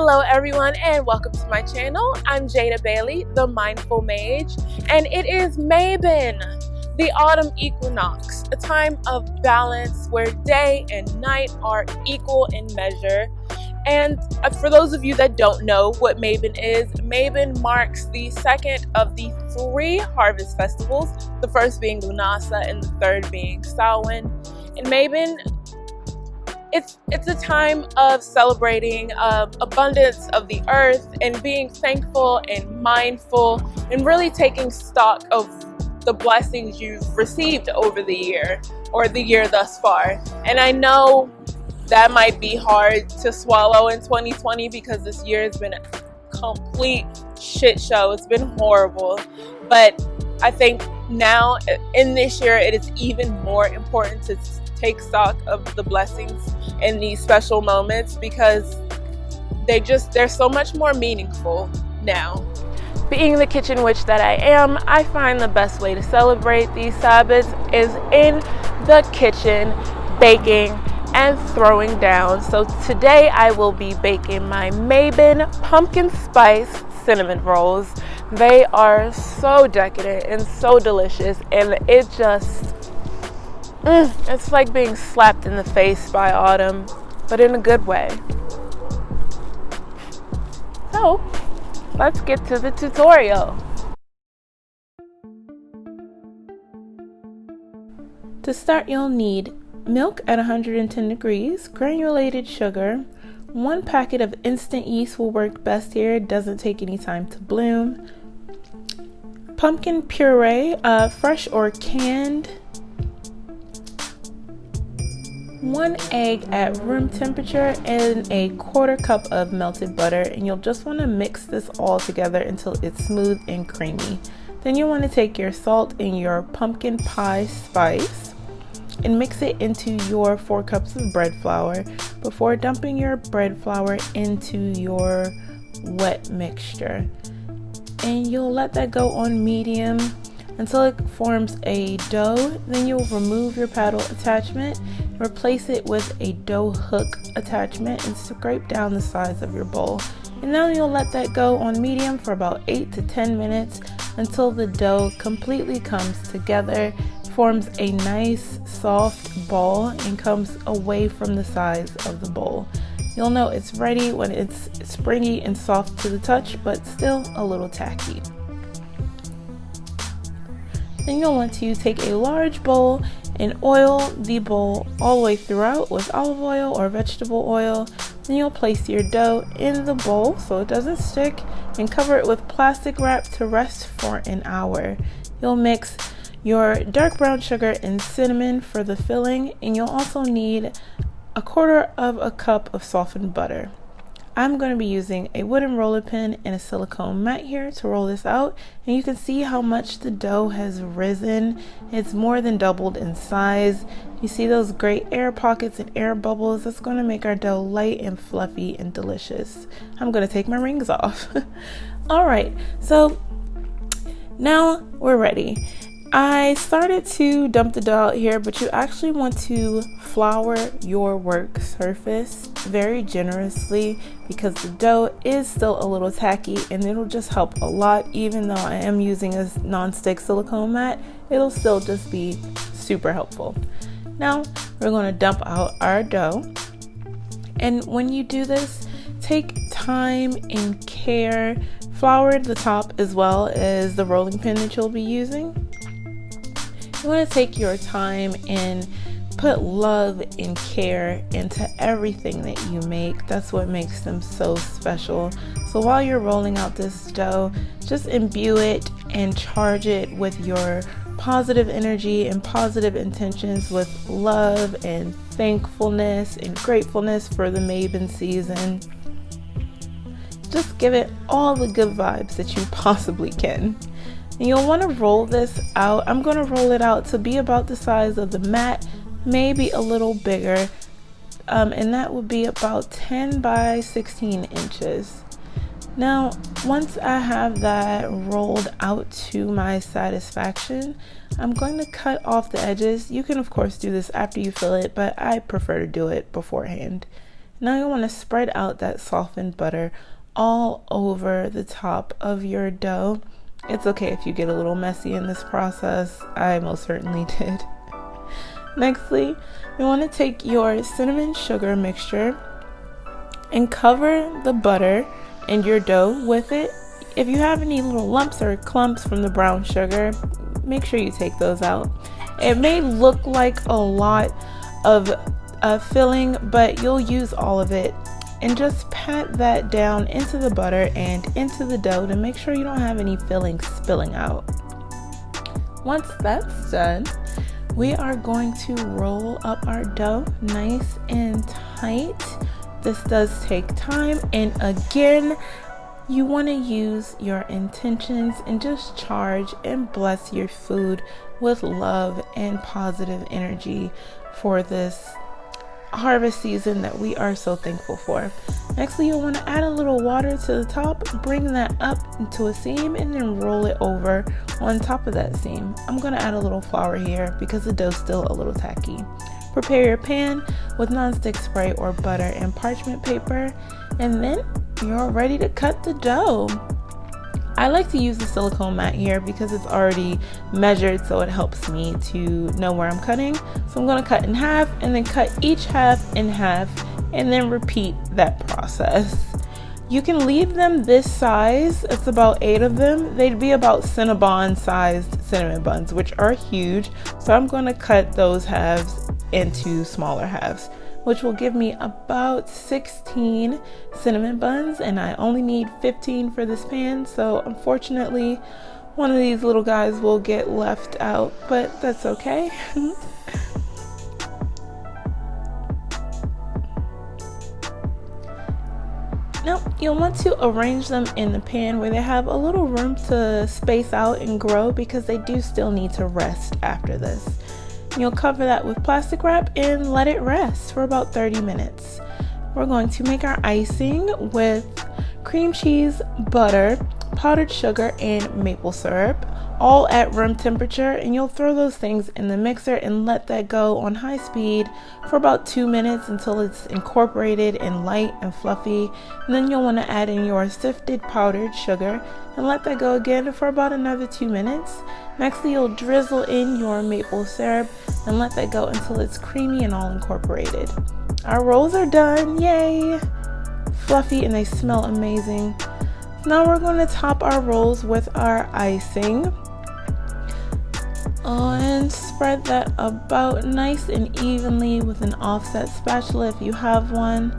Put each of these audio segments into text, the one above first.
Hello everyone and welcome to my channel. I'm Jada Bailey, the Mindful Mage, and it is Mabon, the autumn equinox, a time of balance where day and night are equal in measure. And for those of you that don't know what Mabon is, Mabon marks the second of the 3 harvest festivals, the first being Lunasa and the third being Samhain. And Mabon, it's a time of celebrating abundance of the earth and being thankful and mindful and really taking stock of the blessings you've received over the year or the year thus far. And I know that might be hard to swallow in 2020 because this year has been a complete shit show. It's been horrible. But I think now in this year it is even more important to take stock of the blessings in these special moments because they're so much more meaningful now. Being the kitchen witch that I am, I find the best way to celebrate these Sabbaths is in the kitchen, baking and throwing down. So today I will be baking my Mabon pumpkin spice cinnamon rolls. They are so decadent and so delicious, and it just it's like being slapped in the face by autumn, but in a good way. So let's get to the tutorial. To start, you'll need milk at 110 degrees, granulated sugar, 1 packet of instant yeast will work best here, it doesn't take any time to bloom, pumpkin puree, fresh or canned, 1 egg at room temperature, and a 1/4 cup of melted butter. And you'll just want to mix this all together until it's smooth and creamy. Then you want to take your salt and your pumpkin pie spice and mix it into your 4 cups of bread flour before dumping your bread flour into your wet mixture. And you'll let that go on medium until it forms a dough. Then you'll remove your paddle attachment, replace it with a dough hook attachment, and scrape down the sides of your bowl. And now you'll let that go on medium for about 8 to 10 minutes until the dough completely comes together, forms a nice soft ball, and comes away from the sides of the bowl. You'll know it's ready when it's springy and soft to the touch, but still a little tacky. Then you'll want to take a large bowl and oil the bowl all the way throughout with olive oil or vegetable oil. Then you'll place your dough in the bowl so it doesn't stick and cover it with plastic wrap to rest for an hour. You'll mix your dark brown sugar and cinnamon for the filling, and you'll also need 1/4 cup of softened butter. I'm going to be using a wooden roller pin and a silicone mat here to roll this out, and you can see how much the dough has risen. It's more than doubled in size. You see those great air pockets and air bubbles? That's going to make our dough light and fluffy and delicious. I'm going to take my rings off. Alright, so now we're ready. I started to dump the dough out here, but you actually want to flour your work surface very generously because the dough is still a little tacky, and it'll just help a lot. Even though I am using a non-stick silicone mat, it'll still just be super helpful. Now we're going to dump out our dough, and when you do this, take time and care. Flour the top as well as the rolling pin that you'll be using. You want to take your time and put love and care into everything that you make. That's what makes them so special. So while you're rolling out this dough, just imbue it and charge it with your positive energy and positive intentions, with love and thankfulness and gratefulness for the Mabon season. Just give it all the good vibes that you possibly can. And you'll want to roll this out. I'm going to roll it out to be about the size of the mat, maybe a little bigger, and that would be about 10 by 16 inches. Now, once I have that rolled out to my satisfaction, I'm going to cut off the edges. You can of course do this after you fill it, but I prefer to do it beforehand. Now you want to spread out that softened butter all over the top of your dough. It's okay if you get a little messy in this process. I most certainly did. Nextly, you want to take your cinnamon sugar mixture and cover the butter and your dough with it. If you have any little lumps or clumps from the brown sugar, make sure you take those out. It may look like a lot of filling, but you'll use all of it. And just pat that down into the butter and into the dough to make sure you don't have any filling spilling out. Once that's done, we are going to roll up our dough nice and tight. This does take time, and again, you want to use your intentions and just charge and bless your food with love and positive energy for this harvest season that we are so thankful for. Nextly, you'll want to add a little water to the top, bring that up into a seam, and then roll it over on top of that seam. I'm going to add a little flour here because the dough's still a little tacky. Prepare your pan with nonstick spray or butter and parchment paper, and then you're ready to cut the dough. I like to use the silicone mat here because it's already measured, so it helps me to know where I'm cutting. So I'm going to cut in half and then cut each half in half and then repeat that process. You can leave them this size. It's about 8 of them. They'd be about Cinnabon sized cinnamon buns, which are huge. So I'm going to cut those halves into smaller halves, which will give me about 16 cinnamon buns, and I only need 15 for this pan, so unfortunately one of these little guys will get left out, but that's okay. Now you'll want to arrange them in the pan where they have a little room to space out and grow, because they do still need to rest after this. You'll cover that with plastic wrap and let it rest for about 30 minutes. We're going to make our icing with cream cheese, butter, powdered sugar, and maple syrup, all at room temperature, and you'll throw those things in the mixer and let that go on high speed for about 2 minutes until it's incorporated and light and fluffy. And then you'll want to add in your sifted powdered sugar and let that go again for about another 2 minutes. Next, you'll drizzle in your maple syrup and let that go until it's creamy and all incorporated. Our rolls are done, yay! Fluffy, and they smell amazing. Now we're going to top our rolls with our icing. And spread that about nice and evenly with an offset spatula if you have one.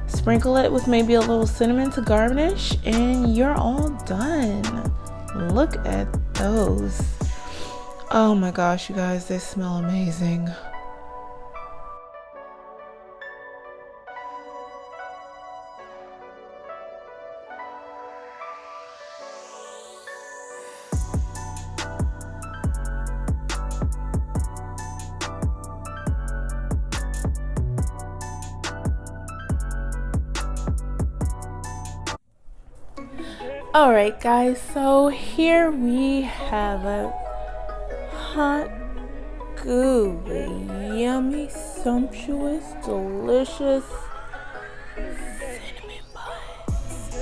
Sprinkle it with maybe a little cinnamon to garnish, and you're all done. Look at those. Oh my gosh, you guys, they smell amazing. Alright guys, so here we have a hot, gooey, yummy, sumptuous, delicious cinnamon buns.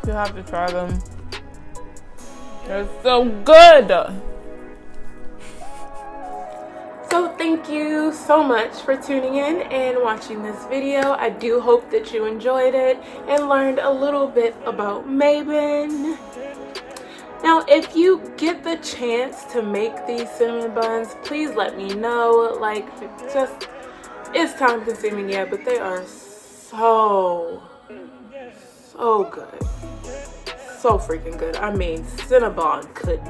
You have to try them. They're so good. So thank you so much for tuning in and watching this video. I do hope that you enjoyed it and learned a little bit about Mabon. Now, if you get the chance to make these cinnamon buns, please let me know. Like, it's time consuming, yeah, but they are so good. So freaking good. I mean, Cinnabon could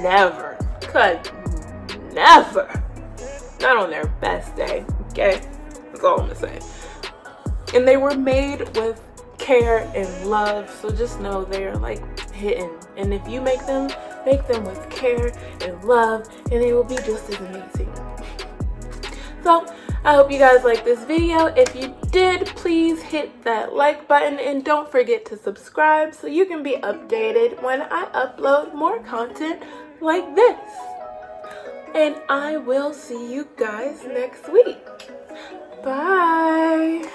never, not on their best day, okay? That's all I'm gonna say. And they were made with care and love, so just know they're like hitting. And if you make them with care and love, and they will be just as amazing. So I hope you guys liked this video. If you did, please hit that like button and don't forget to subscribe so you can be updated when I upload more content like this. And I will see you guys next week. Bye.